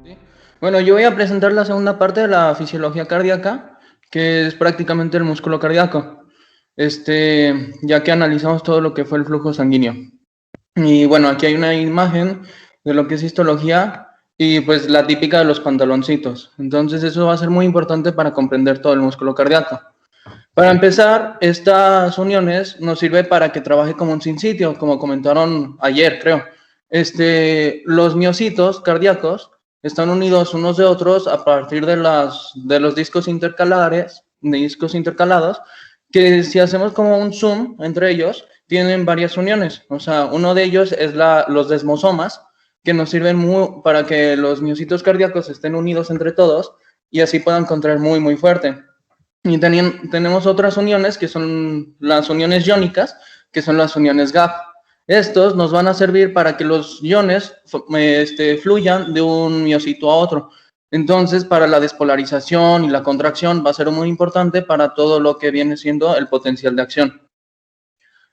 Sí. Bueno, yo voy a presentar la segunda parte de la fisiología cardíaca, que es prácticamente el músculo cardíaco, ya que analizamos todo lo que fue el flujo sanguíneo. Y bueno, aquí hay una imagen de lo que es histología y pues la típica de los pantaloncitos. Entonces eso va a ser muy importante para comprender todo el músculo cardíaco. Para empezar, estas uniones nos sirve para que trabaje como un sinsitio, como comentaron ayer, creo. Los miocitos cardíacos están unidos unos de otros a partir de los discos intercalados, que si hacemos como un zoom entre ellos, tienen varias uniones. O sea, uno de ellos es los desmosomas, que nos sirven para que los miocitos cardíacos estén unidos entre todos y así puedan contraer muy, muy fuerte. Y tenemos otras uniones que son las uniones iónicas, que son las uniones GAP. Estos nos van a servir para que los iones fluyan de un miocito a otro. Entonces, para la despolarización y la contracción va a ser muy importante para todo lo que viene siendo el potencial de acción.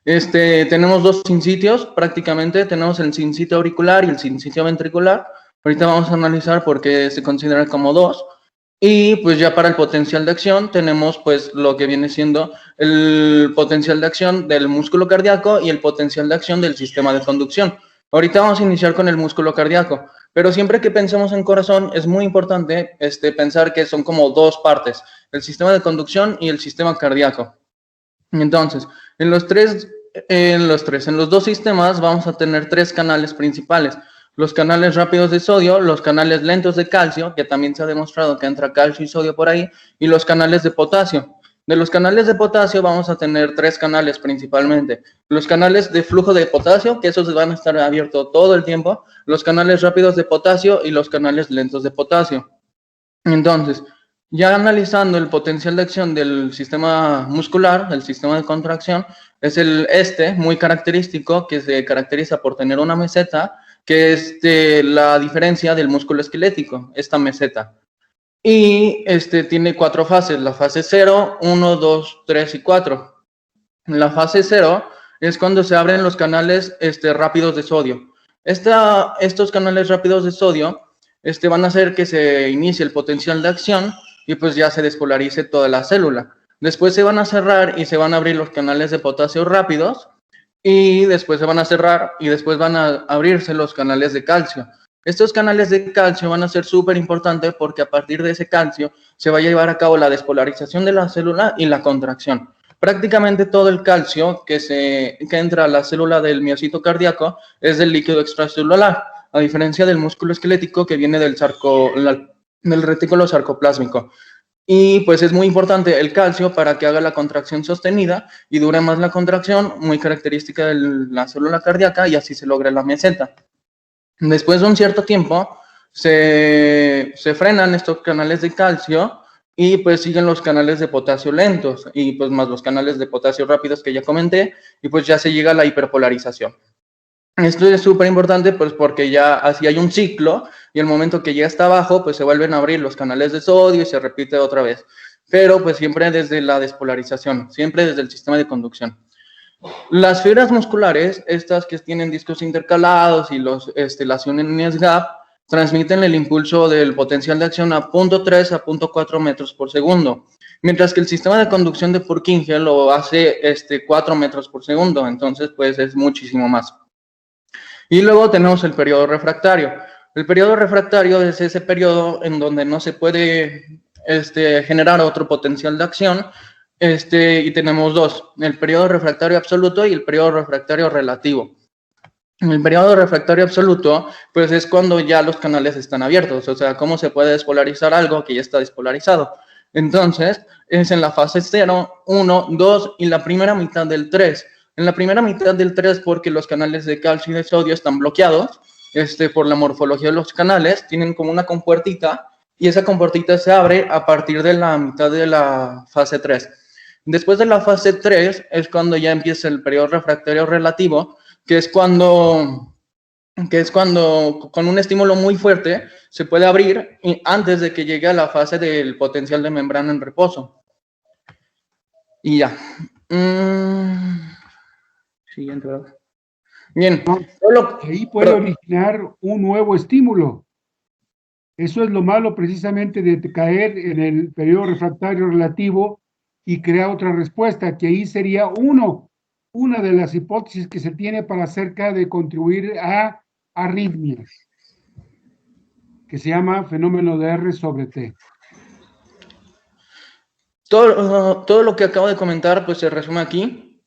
Tenemos dos sinsitios, prácticamente tenemos el sinsitio auricular y el sinsitio ventricular. Ahorita vamos a analizar por qué se consideran como dos. Y pues ya para el potencial de acción tenemos pues lo que viene siendo el potencial de acción del músculo cardíaco y el potencial de acción del sistema de conducción. Ahorita vamos a iniciar con el músculo cardíaco, pero siempre que pensemos en corazón es muy importante pensar que son como dos partes, el sistema de conducción y el sistema cardíaco. Entonces, en los dos sistemas vamos a tener tres canales principales. Los canales rápidos de sodio, los canales lentos de calcio, que también se ha demostrado que entra calcio y sodio por ahí, y los canales de potasio. De los canales de potasio vamos a tener tres canales principalmente. Los canales de flujo de potasio, que esos van a estar abiertos todo el tiempo, los canales rápidos de potasio y los canales lentos de potasio. Entonces, ya analizando el potencial de acción del sistema muscular, el sistema de contracción, es muy característico, que se caracteriza por tener una meseta, que es la diferencia del músculo esquelético, esta meseta. Y tiene cuatro fases, la fase 0, 1, 2, 3 y 4. La fase 0 es cuando se abren los canales rápidos de sodio. Estos canales rápidos de sodio van a hacer que se inicie el potencial de acción y pues ya se despolarice toda la célula. Después se van a cerrar y se van a abrir los canales de potasio rápidos y después se van a cerrar y después van a abrirse los canales de calcio. Estos canales de calcio van a ser súper importantes porque a partir de ese calcio se va a llevar a cabo la despolarización de la célula y la contracción. Prácticamente todo el calcio que entra a la célula del miocito cardíaco es del líquido extracelular, a diferencia del músculo esquelético que viene del retículo sarcoplásmico. Y pues es muy importante el calcio para que haga la contracción sostenida y dure más la contracción, muy característica de la célula cardíaca, y así se logra la meseta. Después de un cierto tiempo, se frenan estos canales de calcio y pues siguen los canales de potasio lentos y pues más los canales de potasio rápidos que ya comenté, y pues ya se llega a la hiperpolarización. Esto es súper importante pues porque ya así hay un ciclo y el momento que llega hasta abajo pues se vuelven a abrir los canales de sodio y se repite otra vez, pero pues siempre desde la despolarización, siempre desde el sistema de conducción. Las fibras musculares, estas que tienen discos intercalados y las uniones GAP, transmiten el impulso del potencial de acción a 0.3 a 0.4 metros por segundo, mientras que el sistema de conducción de Purkinje lo hace 4 metros por segundo, entonces pues es muchísimo más. Y luego tenemos el periodo refractario. El periodo refractario es ese periodo en donde no se puede generar otro potencial de acción, y tenemos dos, el periodo refractario absoluto y el periodo refractario relativo. El periodo refractario absoluto, pues es cuando ya los canales están abiertos, o sea, cómo se puede despolarizar algo que ya está despolarizado. Entonces, es en la fase 0, 1, 2 y la primera mitad del 3. En la primera mitad del 3 porque los canales de calcio y de sodio están bloqueados, por la morfología de los canales, tienen como una compuertita y esa compuertita se abre a partir de la mitad de la fase 3. Después de la fase 3 es cuando ya empieza el periodo refractario relativo, que es cuando con un estímulo muy fuerte se puede abrir antes de que llegue a la fase del potencial de membrana en reposo. Y ya. Siguiente, ¿verdad? Bien. Ahí puede originar un nuevo estímulo. Eso es lo malo precisamente de caer en el periodo refractario relativo y crear otra respuesta, que ahí sería una de las hipótesis que se tiene para acerca de contribuir a arritmias, que se llama fenómeno de R sobre T. Todo lo que acabo de comentar pues se resume aquí.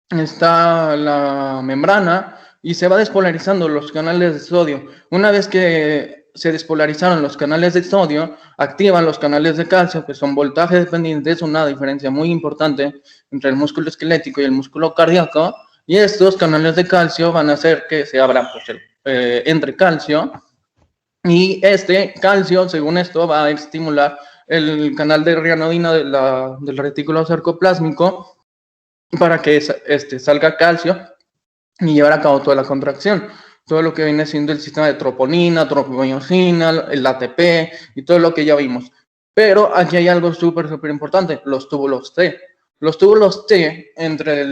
Está la membrana y se va despolarizando los canales de sodio. Una vez que se despolarizaron los canales de sodio, activan los canales de calcio, que son voltaje dependientes, una diferencia muy importante entre el músculo esquelético y el músculo cardíaco, y estos canales de calcio van a hacer que se abra pues, entre calcio, y este calcio, según esto, va a estimular el canal de rianodina del retículo sarcoplásmico para que salga calcio y llevar a cabo toda la contracción. Todo lo que viene siendo el sistema de troponina, tropamiosina, el ATP y todo lo que ya vimos. Pero aquí hay algo súper importante, los túbulos T. Los túbulos T entre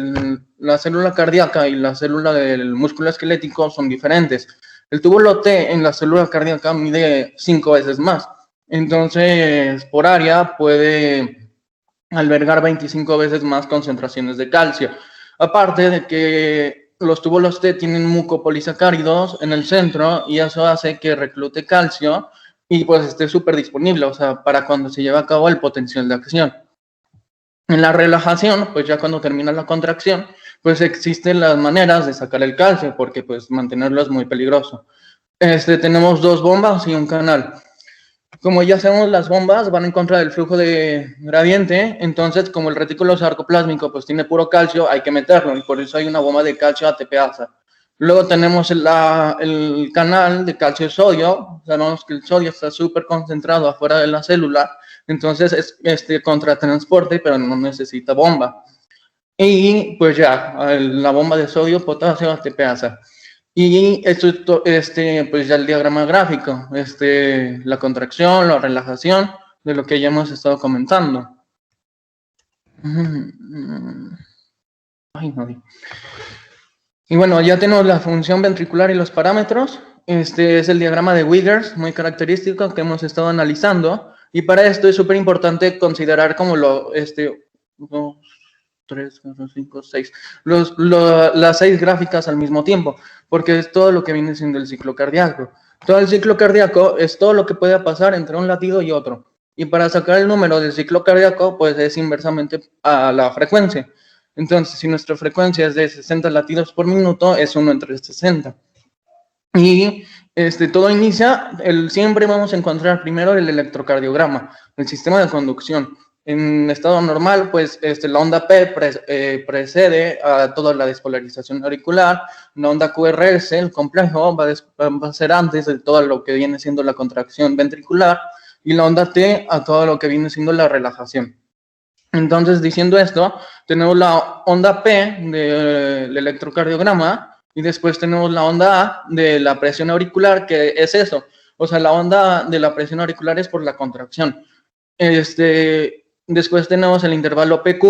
la célula cardíaca y la célula del músculo esquelético son diferentes. El túbulo T en la célula cardíaca mide 5 veces más. Entonces, por área puede albergar 25 veces más concentraciones de calcio. Aparte de que los túbulos T tienen mucopolisacáridos en el centro y eso hace que reclute calcio y pues esté súper disponible, o sea, para cuando se lleva a cabo el potencial de acción. En la relajación, pues ya cuando termina la contracción, pues existen las maneras de sacar el calcio, porque pues mantenerlo es muy peligroso. Tenemos dos bombas y un canal. Como ya sabemos, las bombas van en contra del flujo de gradiente, entonces como el retículo sarcoplásmico pues tiene puro calcio, hay que meterlo y por eso hay una bomba de calcio ATPasa. Luego tenemos el canal de calcio-sodio, sabemos que el sodio está súper concentrado afuera de la célula, entonces es contratransporte, pero no necesita bomba. Y pues ya, la bomba de sodio, potasio, ATPasa. Y esto, pues ya el diagrama gráfico, la contracción, la relajación, de lo que ya hemos estado comentando. Ay, no. Y bueno, ya tenemos la función ventricular y los parámetros. Este es el diagrama de Wiggers, muy característico que hemos estado analizando. Y para esto es súper importante considerar como 2, 3, 4, 5, 6, las 6 gráficas al mismo tiempo, porque es todo lo que viene siendo el ciclo cardíaco. Todo el ciclo cardíaco es todo lo que puede pasar entre un latido y otro. Y para sacar el número del ciclo cardíaco, pues es inversamente a la frecuencia. Entonces, si nuestra frecuencia es de 60 latidos por minuto, es 1 entre 60. Y todo inicia, siempre vamos a encontrar primero el electrocardiograma, el sistema de conducción. En estado normal, pues la onda P precede a toda la despolarización auricular, la onda QRS, el complejo, va a ser antes de todo lo que viene siendo la contracción ventricular, y la onda T a todo lo que viene siendo la relajación. Entonces, diciendo esto, tenemos la onda P del electrocardiograma y después tenemos la onda A de la presión auricular, que es eso. O sea, la onda de la presión auricular es por la contracción. Después tenemos el intervalo PQ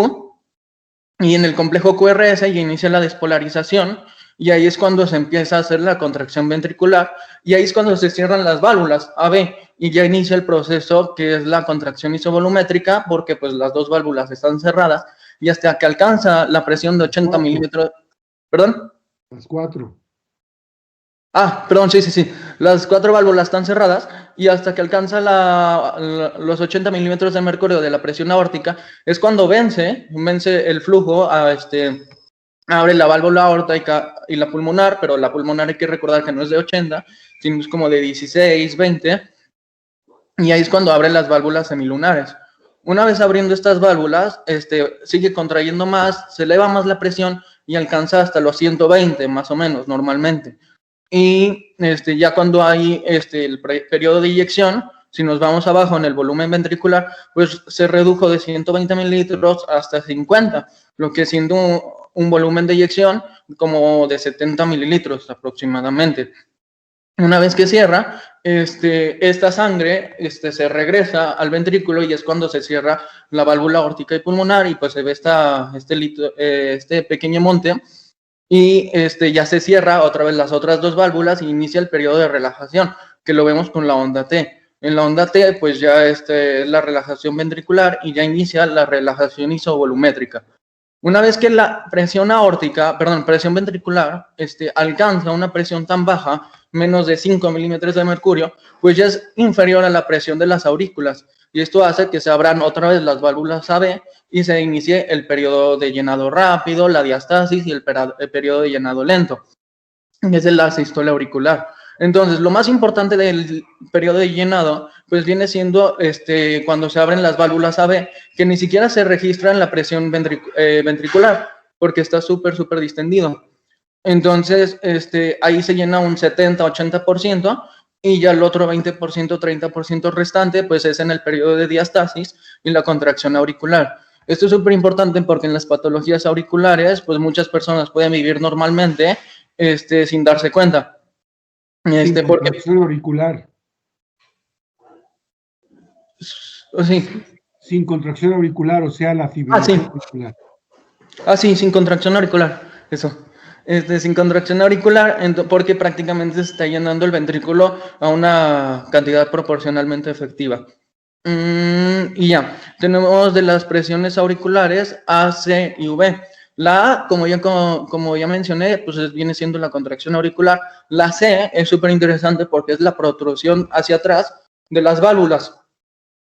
y en el complejo QRS ya inicia la despolarización y ahí es cuando se empieza a hacer la contracción ventricular y ahí es cuando se cierran las válvulas AB y ya inicia el proceso que es la contracción isovolumétrica porque pues las dos válvulas están cerradas y hasta que alcanza la presión de 80 milímetros. ¿Perdón? Las 4. Perdón, sí. Las 4 válvulas están cerradas y hasta que alcanza los 80 milímetros de mercurio de la presión aórtica es cuando vence el flujo abre la válvula aórtica y la pulmonar, pero la pulmonar hay que recordar que no es de 80, sino es como de 16, 20, y ahí es cuando abren las válvulas semilunares. Una vez abriendo estas válvulas, sigue contrayendo más, se eleva más la presión y alcanza hasta los 120 más o menos normalmente. Y ya cuando hay el periodo de eyección, si nos vamos abajo en el volumen ventricular, pues se redujo de 120 mililitros hasta 50, lo que siendo un volumen de eyección como de 70 mililitros aproximadamente. Una vez que cierra, esta sangre se regresa al ventrículo y es cuando se cierra la válvula aórtica y pulmonar y pues se ve este pequeño monte y ya se cierra otra vez las otras dos válvulas y inicia el periodo de relajación, que lo vemos con la onda T. En la onda T, pues ya es la relajación ventricular y ya inicia la relajación isovolumétrica. Una vez que la presión presión ventricular, alcanza una presión tan baja, menos de 5 milímetros de mercurio, pues ya es inferior a la presión de las aurículas. Y esto hace que se abran otra vez las válvulas AB y se inicie el periodo de llenado rápido, la diastasis y el periodo de llenado lento. Es la sístole auricular. Entonces, lo más importante del periodo de llenado, pues viene siendo cuando se abren las válvulas AB, que ni siquiera se registra en la presión ventricular, porque está súper distendido. Entonces, ahí se llena un 70-80%, y ya el otro 20%, 30% restante, pues es en el periodo de diastasis y la contracción auricular. Esto es súper importante porque en las patologías auriculares, pues muchas personas pueden vivir normalmente, sin darse cuenta. Sin Porque contracción auricular. sí. Sin contracción auricular, o sea, la fibrilación auricular. Sí, sin contracción auricular, eso. Sin contracción auricular, porque prácticamente se está llenando el ventrículo a una cantidad proporcionalmente efectiva. Y ya, tenemos de las presiones auriculares A, C y V. La A, como ya mencioné, pues viene siendo la contracción auricular. La C es súper interesante porque es la protrusión hacia atrás de las válvulas.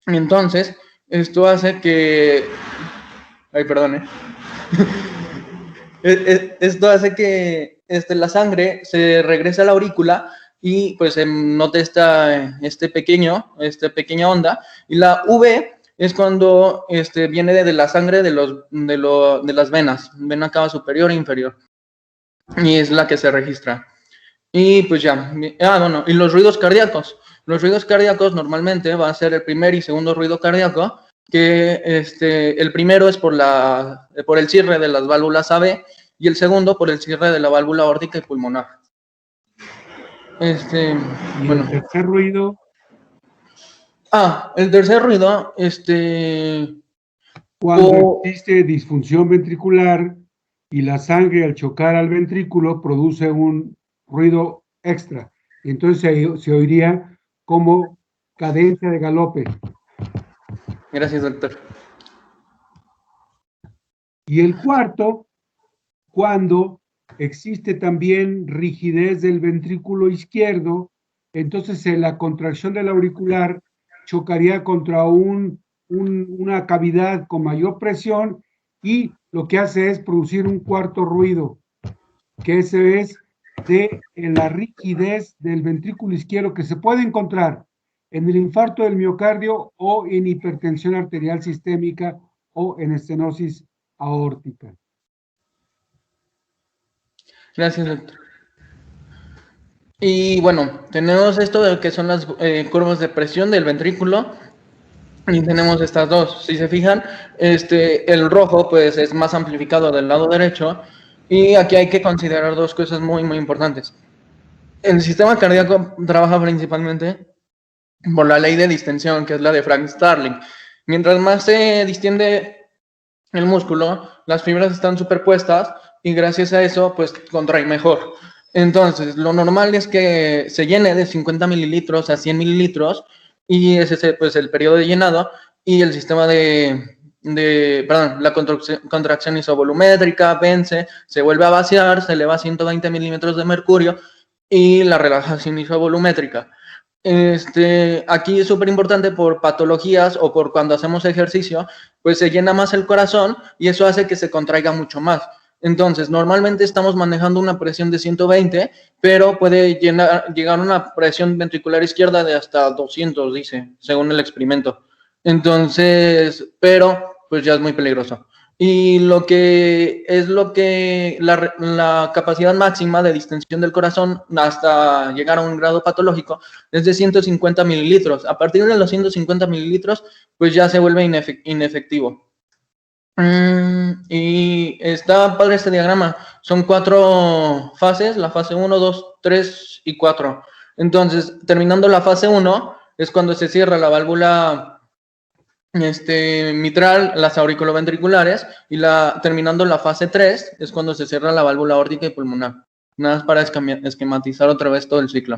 Entonces, esto hace que... Ay, perdón, Esto hace que la sangre se regrese a la aurícula y pues se note esta pequeña onda. Y la V es cuando viene de la sangre de las venas, vena cava superior e inferior. Y es la que se registra. Y pues ya, bueno, y los ruidos cardíacos. Los ruidos cardíacos normalmente va a ser el primer y segundo ruido cardíaco, que el primero es por el cierre de las válvulas AB y el segundo por el cierre de la válvula aórtica y pulmonar. Y bueno. el tercer ruido. El tercer ruido, cuando existe disfunción ventricular y la sangre al chocar al ventrículo produce un ruido extra. Y entonces se oiría como cadencia de galope. Gracias, doctor. Y el cuarto, cuando existe también rigidez del ventrículo izquierdo, entonces la contracción del auricular chocaría contra una cavidad con mayor presión y lo que hace es producir un cuarto ruido, que ese es de la rigidez del ventrículo izquierdo que se puede encontrar en el infarto del miocardio o en hipertensión arterial sistémica o en estenosis aórtica. Gracias, doctor. Y bueno, tenemos esto de que son las curvas de presión del ventrículo. Y tenemos estas dos. Si se fijan, el rojo pues es más amplificado del lado derecho. Y aquí hay que considerar dos cosas muy importantes. El sistema cardíaco trabaja principalmente por la ley de distensión, que es la de Frank Starling. Mientras más se distiende el músculo, las fibras están superpuestas y gracias a eso pues contrae mejor. Entonces, lo normal es que se llene de 50 mililitros a 100 mililitros y ese es pues el periodo de llenado y el sistema la contracción isovolumétrica vence, se vuelve a vaciar, se eleva a 120 milímetros de mercurio y la relajación isovolumétrica. Aquí es súper importante por patologías o por cuando hacemos ejercicio, pues se llena más el corazón y eso hace que se contraiga mucho más. Entonces, normalmente estamos manejando una presión de 120, pero puede llegar a una presión ventricular izquierda de hasta 200, dice, según el experimento. Entonces, pero pues ya es muy peligroso. Y la capacidad máxima de distensión del corazón hasta llegar a un grado patológico es de 150 mililitros. A partir de los 150 mililitros, pues ya se vuelve inefectivo. Y está padre este diagrama. Son 4 fases, la fase 1, 2, 3 y 4. Entonces, terminando la fase 1, es cuando se cierra la válvula mitral, las auriculoventriculares, y terminando la fase 3 es cuando se cierra la válvula aórtica y pulmonar. Nada más para esquematizar otra vez todo el ciclo.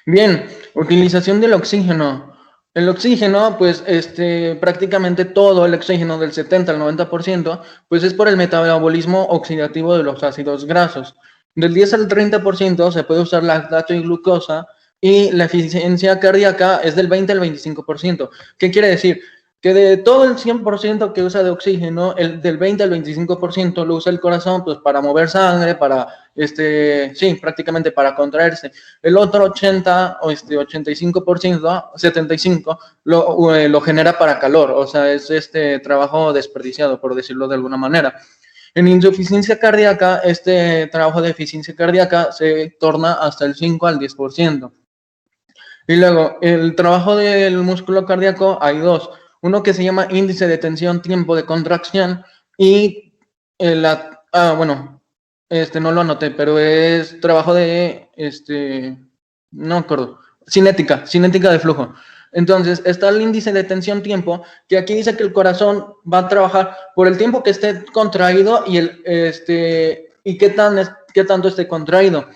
Bien, utilización del oxígeno. El oxígeno, pues, prácticamente todo el oxígeno del 70 al 90%, pues es por el metabolismo oxidativo de los ácidos grasos. Del 10 al 30% se puede usar lactato y glucosa y la eficiencia cardíaca es del 20 al 25%. ¿Qué quiere decir? Que de todo el 100% que usa de oxígeno, el del 20 al 25% lo usa el corazón, pues para mover sangre, para, sí, prácticamente para contraerse. El otro 80 o 85%, 75%, lo genera para calor, o sea, es trabajo desperdiciado, por decirlo de alguna manera. En insuficiencia cardíaca, este trabajo de eficiencia cardíaca se torna hasta el 5 al 10%. Y luego, el trabajo del músculo cardíaco hay dos. Uno que se llama índice de tensión, tiempo de contracción, y bueno, no lo anoté, pero es trabajo de, no me acuerdo, cinética de flujo. Entonces, está el índice de tensión tiempo, que aquí dice que el corazón va a trabajar por el tiempo que esté contraído y y qué tanto esté contraído.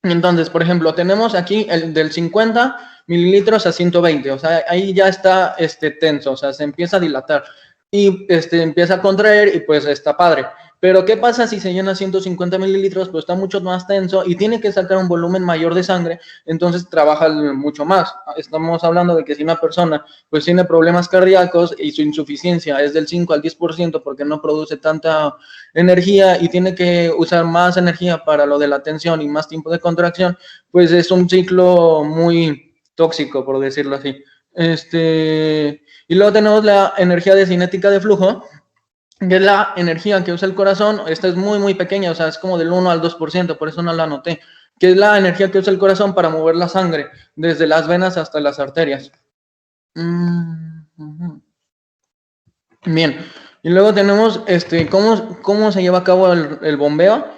Entonces, por ejemplo, tenemos aquí el del 50 mililitros a 120, o sea, ahí ya está tenso, o sea, se empieza a dilatar y empieza a contraer y pues está padre. Pero ¿qué pasa si se llena 150 mililitros? Pues está mucho más tenso y tiene que sacar un volumen mayor de sangre, entonces trabaja mucho más. Estamos hablando de que si una persona pues tiene problemas cardíacos y su insuficiencia es del 5 al 10% porque no produce tanta energía y tiene que usar más energía para lo de la tensión y más tiempo de contracción, pues es un ciclo muy tóxico, por decirlo así. Y luego tenemos la energía de cinética de flujo, que es la energía que usa el corazón. Esta es muy, muy pequeña, o sea, es como del 1 al 2%, por eso no la anoté, que es la energía que usa el corazón para mover la sangre, desde las venas hasta las arterias. Bien, y luego tenemos cómo se lleva a cabo el bombeo.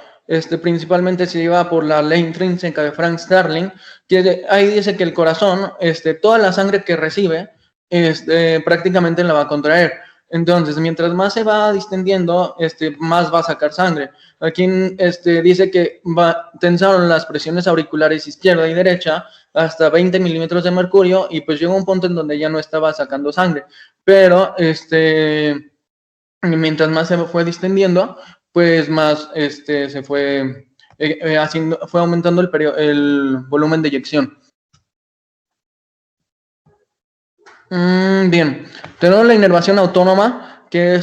Principalmente se lleva por la ley intrínseca de Frank Starling, que ahí dice que el corazón, toda la sangre que recibe, prácticamente la va a contraer. Entonces, mientras más se va distendiendo, más va a sacar sangre. Aquí dice que tensaron las presiones auriculares izquierda y derecha hasta 20 milímetros de mercurio y pues llegó un punto en donde ya no estaba sacando sangre. Pero mientras más se fue distendiendo, pues más se fue fue aumentando el volumen de eyección. Bien, tenemos la inervación autónoma, que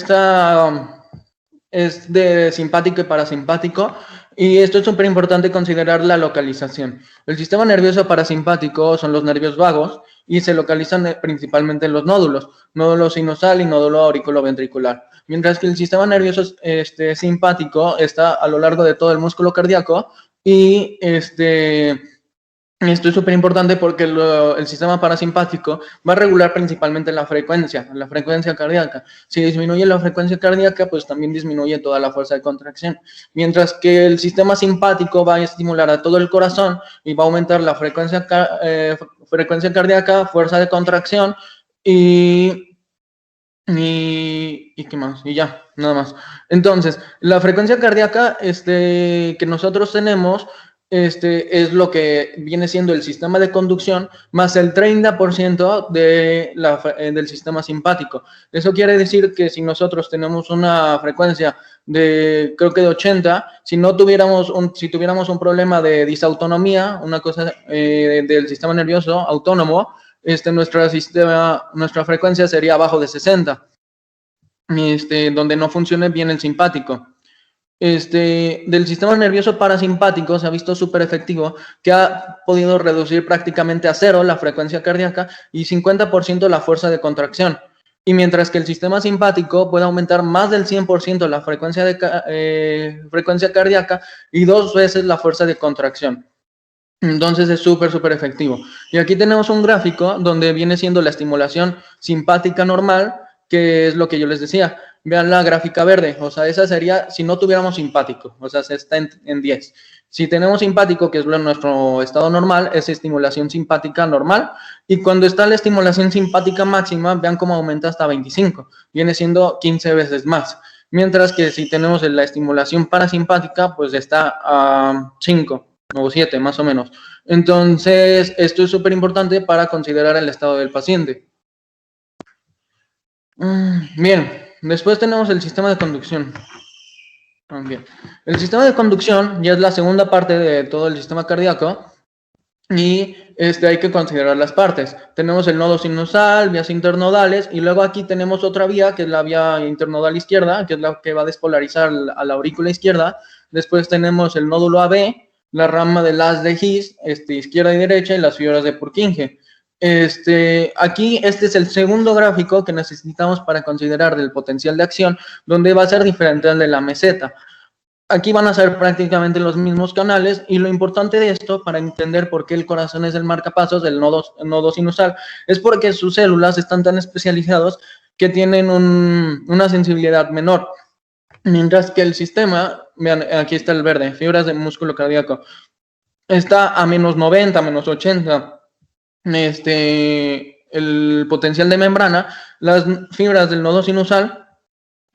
es de simpático y parasimpático, y esto es súper importante considerar la localización. El sistema nervioso parasimpático son los nervios vagos y se localizan principalmente en los nódulos, nódulo sinusal y nódulo auriculoventricular, mientras que el sistema nervioso simpático está a lo largo de todo el músculo cardíaco y esto es súper importante porque el sistema parasimpático va a regular principalmente la frecuencia cardíaca. Si disminuye la frecuencia cardíaca, pues también disminuye toda la fuerza de contracción. Mientras que el sistema simpático va a estimular a todo el corazón y va a aumentar la frecuencia cardíaca, fuerza de contracción y qué más, y ya, nada más. Entonces, la frecuencia cardíaca que nosotros tenemos es lo que viene siendo el sistema de conducción más el 30% del sistema simpático. Eso quiere decir que si nosotros tenemos una frecuencia creo que de 80, si tuviéramos un problema de disautonomía, una cosa del sistema nervioso autónomo, nuestra frecuencia sería abajo de 60, donde no funcione bien el simpático. Del sistema nervioso parasimpático se ha visto súper efectivo, que ha podido reducir prácticamente a cero la frecuencia cardíaca y 50% la fuerza de contracción. Y mientras que el sistema simpático puede aumentar más del 100% la frecuencia cardíaca y 2 veces la fuerza de contracción. Entonces es súper, súper efectivo. Y aquí tenemos un gráfico donde viene siendo la estimulación simpática normal, que es lo que yo les decía. Vean la gráfica verde, o sea, esa sería si no tuviéramos simpático, o sea, se está en 10. Si tenemos simpático, que es nuestro estado normal, es estimulación simpática normal. Y cuando está la estimulación simpática máxima, vean cómo aumenta hasta 25, viene siendo 15 veces más. Mientras que si tenemos la estimulación parasimpática, pues está a 5. o 7 más o menos. Entonces, esto es súper importante para considerar el estado del paciente. Bien, después tenemos el sistema de conducción. Bien. El sistema de conducción ya es la segunda parte de todo el sistema cardíaco y hay que considerar las partes. Tenemos el nodo sinusal, vías internodales y luego aquí tenemos otra vía que es la vía internodal izquierda, que es la que va a despolarizar a la aurícula izquierda. Después tenemos el nódulo AB, la rama del haz de His, izquierda y derecha y las fibras de Purkinje. Aquí este es el segundo gráfico que necesitamos para considerar del potencial de acción, donde va a ser diferente al de la meseta. Aquí van a ser prácticamente los mismos canales y lo importante de esto para entender por qué el corazón es el marcapasos del nodo sinusal es porque sus células están tan especializadas que tienen una sensibilidad menor. Mientras que el sistema, vean, aquí está el verde, fibras de músculo cardíaco, está a menos 90, menos 80. El potencial de membrana, las fibras del nodo sinusal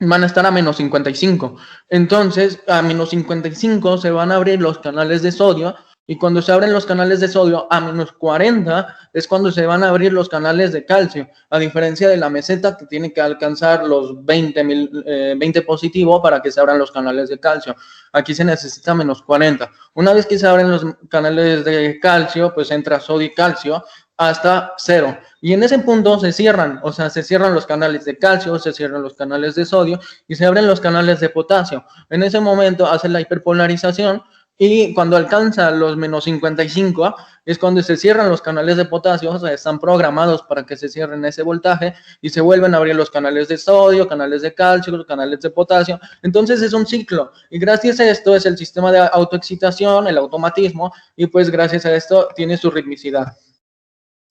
van a estar a menos 55. Entonces, a menos 55 se van a abrir los canales de sodio y cuando se abren los canales de sodio a menos 40 es cuando se van a abrir los canales de calcio, a diferencia de la meseta que tiene que alcanzar los 20 positivo para que se abran los canales de calcio. Aquí se necesita menos 40. Una vez que se abren los canales de calcio, pues entra sodio y calcio hasta 0. Y en ese punto se cierran, o sea, se cierran los canales de calcio, se cierran los canales de sodio y se abren los canales de potasio. En ese momento hace la hiperpolarización y cuando alcanza los menos 55 es cuando se cierran los canales de potasio, o sea, están programados para que se cierren ese voltaje y se vuelven a abrir los canales de sodio, canales de calcio, los canales de potasio. Entonces es un ciclo y gracias a esto es el sistema de autoexcitación, el automatismo y pues gracias a esto tiene su ritmicidad.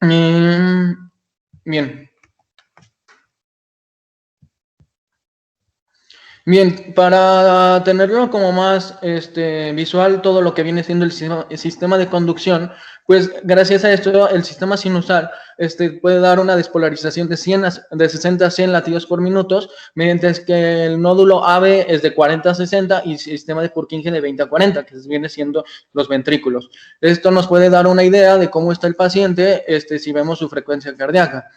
Bien. Bien, para tenerlo como más visual, todo lo que viene siendo el sistema de conducción, pues gracias a esto el sistema sinusal puede dar una despolarización de 60 a 100 latidos por minuto, mientras que el nódulo AB es de 40 a 60 y el sistema de Purkinje de 20 a 40, que viene siendo los ventrículos. Esto nos puede dar una idea de cómo está el paciente si vemos su frecuencia cardíaca.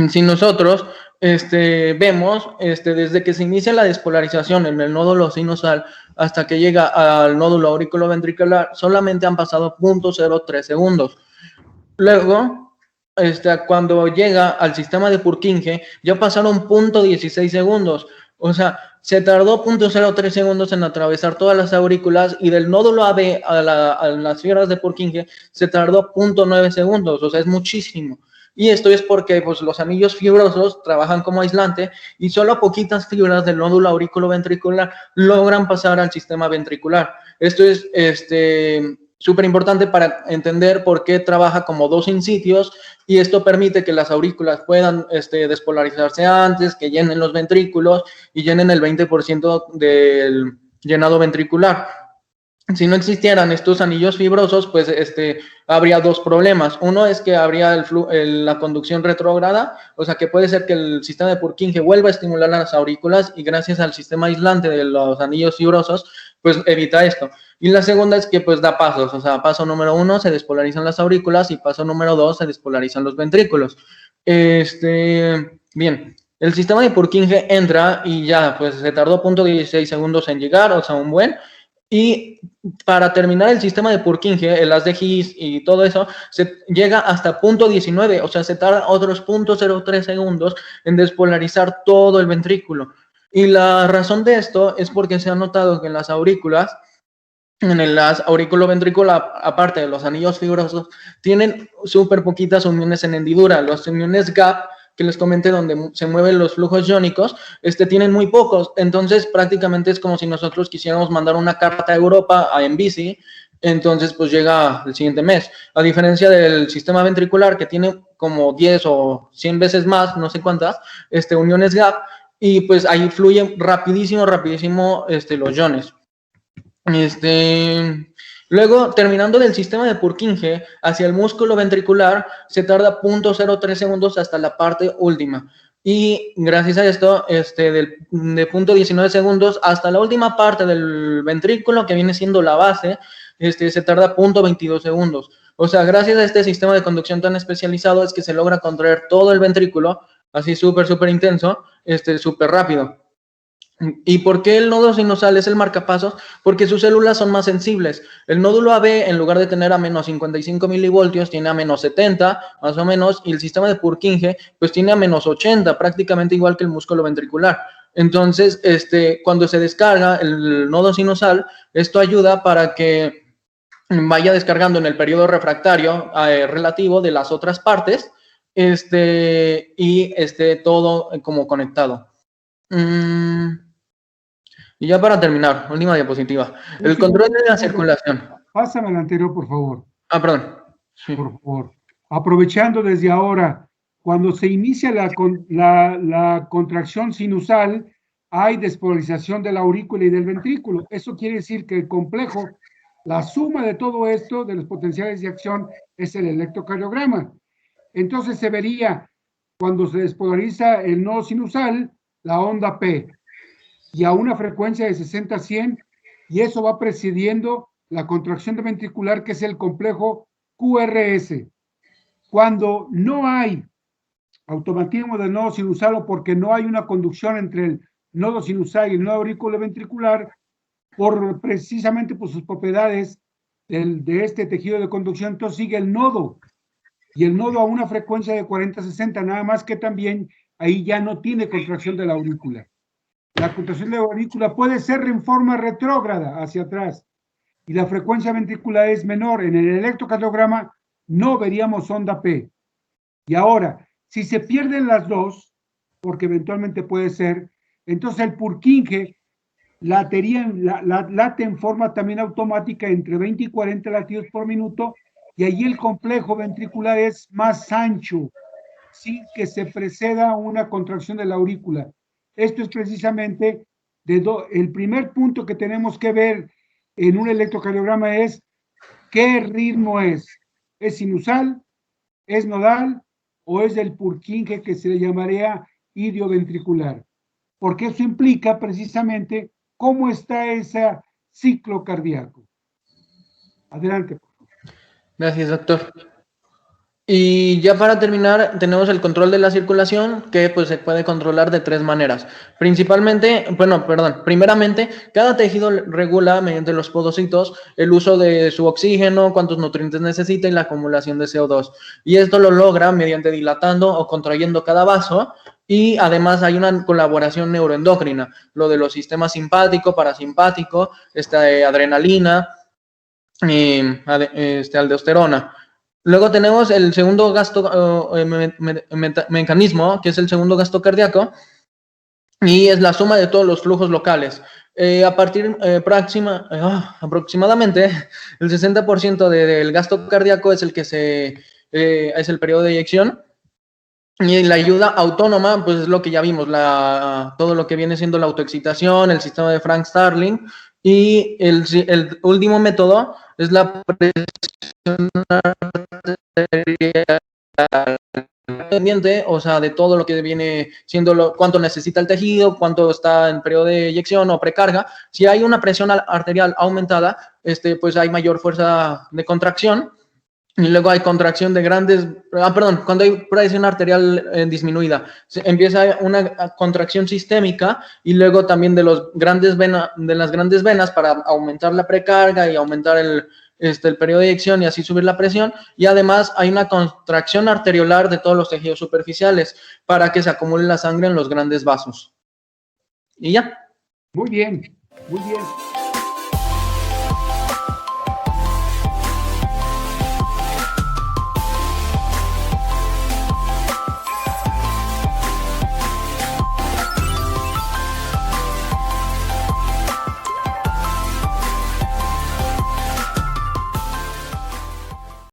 Si nosotros vemos, desde que se inicia la despolarización en el nódulo sinusal hasta que llega al nódulo auriculoventricular, solamente han pasado 0.03 segundos. Luego, cuando llega al sistema de Purkinje, ya pasaron 0.16 segundos. O sea, se tardó 0.03 segundos en atravesar todas las aurículas y del nódulo AB a las fibras de Purkinje se tardó 0.9 segundos. O sea, es muchísimo. Y esto es porque pues, los anillos fibrosos trabajan como aislante y solo poquitas fibras del nódulo auriculoventricular logran pasar al sistema ventricular. Esto es súper importante para entender por qué trabaja como dos in-sitios y esto permite que las aurículas puedan despolarizarse antes, que llenen los ventrículos y llenen el 20% del llenado ventricular. Si no existieran estos anillos fibrosos, pues habría dos problemas. Uno es que habría la conducción retrógrada, o sea que puede ser que el sistema de Purkinje vuelva a estimular las aurículas y gracias al sistema aislante de los anillos fibrosos, pues evita esto. Y la segunda es que pues da pasos, o sea, paso número 1 se despolarizan las aurículas y paso número 2 se despolarizan los ventrículos. Bien, el sistema de Purkinje entra y ya, pues se tardó 0.16 segundos en llegar, o sea, un buen. Y para terminar el sistema de Purkinje, el haz de His y todo eso, se llega hasta 0.19, o sea, se tarda otros 0.03 segundos en despolarizar todo el ventrículo. Y la razón de esto es porque se ha notado que en las aurículas, en el auriculoventricular, aparte de los anillos fibrosos, tienen súper poquitas uniones en hendidura. Las uniones gap que les comenté donde se mueven los flujos iónicos, tienen muy pocos. Entonces, prácticamente es como si nosotros quisiéramos mandar una carta a Europa en bici, entonces pues llega el siguiente mes. A diferencia del sistema ventricular que tiene como 10 o 100 veces más, no sé cuántas, uniones gap, y pues ahí fluyen rapidísimo los iones. Luego, terminando del sistema de Purkinje hacia el músculo ventricular, se tarda 0.03 segundos hasta la parte última. Y gracias a esto, de 0.19 segundos hasta la última parte del ventrículo, que viene siendo la base, se tarda 0.22 segundos. O sea, gracias a este sistema de conducción tan especializado es que se logra contraer todo el ventrículo, así súper intenso, súper rápido. ¿Y por qué el nodo sinusal es el marcapasos? Porque sus células son más sensibles. El nódulo AB, en lugar de tener a menos 55 milivoltios, tiene a menos 70, más o menos, y el sistema de Purkinje, pues tiene a menos 80, prácticamente igual que el músculo ventricular. Entonces, cuando se descarga el nodo sinusal, esto ayuda para que vaya descargando en el periodo refractario relativo de las otras partes, y esté todo como conectado. Y ya para terminar, última diapositiva. El control de la circulación. Pásame al anterior, por favor. Perdón. Sí. Por favor. Aprovechando desde ahora, cuando se inicia la contracción sinusal, hay despolarización de la aurícula y del ventrículo. Eso quiere decir que el complejo, la suma de todo esto, de los potenciales de acción, es el electrocardiograma. Entonces se vería, cuando se despolariza el nodo sinusal, la onda P, y a una frecuencia de 60 a 100, y eso va presidiendo la contracción ventricular, que es el complejo QRS. Cuando no hay automatismo del nodo sinusal, o porque no hay una conducción entre el nodo sinusal y el nodo auriculoventricular, precisamente por sus propiedades de este tejido de conducción, entonces sigue el nodo, y el nodo a una frecuencia de 40 a 60, nada más que también ahí ya no tiene contracción de la aurícula. La contracción de la aurícula puede ser en forma retrógrada, hacia atrás, y la frecuencia ventricular es menor. En el electrocardiograma no veríamos onda P. Y ahora, si se pierden las dos, porque eventualmente puede ser, entonces el Purkinje late en forma también automática entre 20 y 40 latidos por minuto, y allí el complejo ventricular es más ancho, sin que se preceda una contracción de la aurícula. Esto es precisamente el primer punto que tenemos que ver en un electrocardiograma: es qué ritmo es. ¿Es sinusal? ¿Es nodal? ¿O es del Purkinje, que se le llamaría idioventricular? Porque eso implica precisamente cómo está ese ciclo cardíaco. Adelante, por favor. Gracias, doctor. Y ya para terminar, tenemos el control de la circulación, que pues se puede controlar de tres maneras. Primeramente, cada tejido regula mediante los podocitos el uso de su oxígeno, cuántos nutrientes necesita y la acumulación de CO2. Y esto lo logra mediante dilatando o contrayendo cada vaso, y además hay una colaboración neuroendocrina, lo de los sistemas simpático, parasimpático, adrenalina y aldosterona. Luego tenemos el segundo gasto mecanismo, que es el segundo gasto cardíaco, y es la suma de todos los flujos locales. Aproximadamente el 60% del gasto cardíaco es el que es el periodo de eyección, y la ayuda autónoma, pues es lo que ya vimos, todo lo que viene siendo la autoexcitación, el sistema de Frank-Starling, y el último método es la presión pendiente, o sea, de todo lo que viene siendo cuánto necesita el tejido, cuánto está en periodo de eyección o precarga. Si hay una presión arterial aumentada, pues hay mayor fuerza de contracción, y luego hay contracción de cuando hay presión arterial disminuida, empieza una contracción sistémica, y luego también de las grandes venas para aumentar la precarga y aumentar el periodo de eyección y así subir la presión, y además hay una contracción arteriolar de todos los tejidos superficiales para que se acumule la sangre en los grandes vasos. Y ya. Muy bien, muy bien.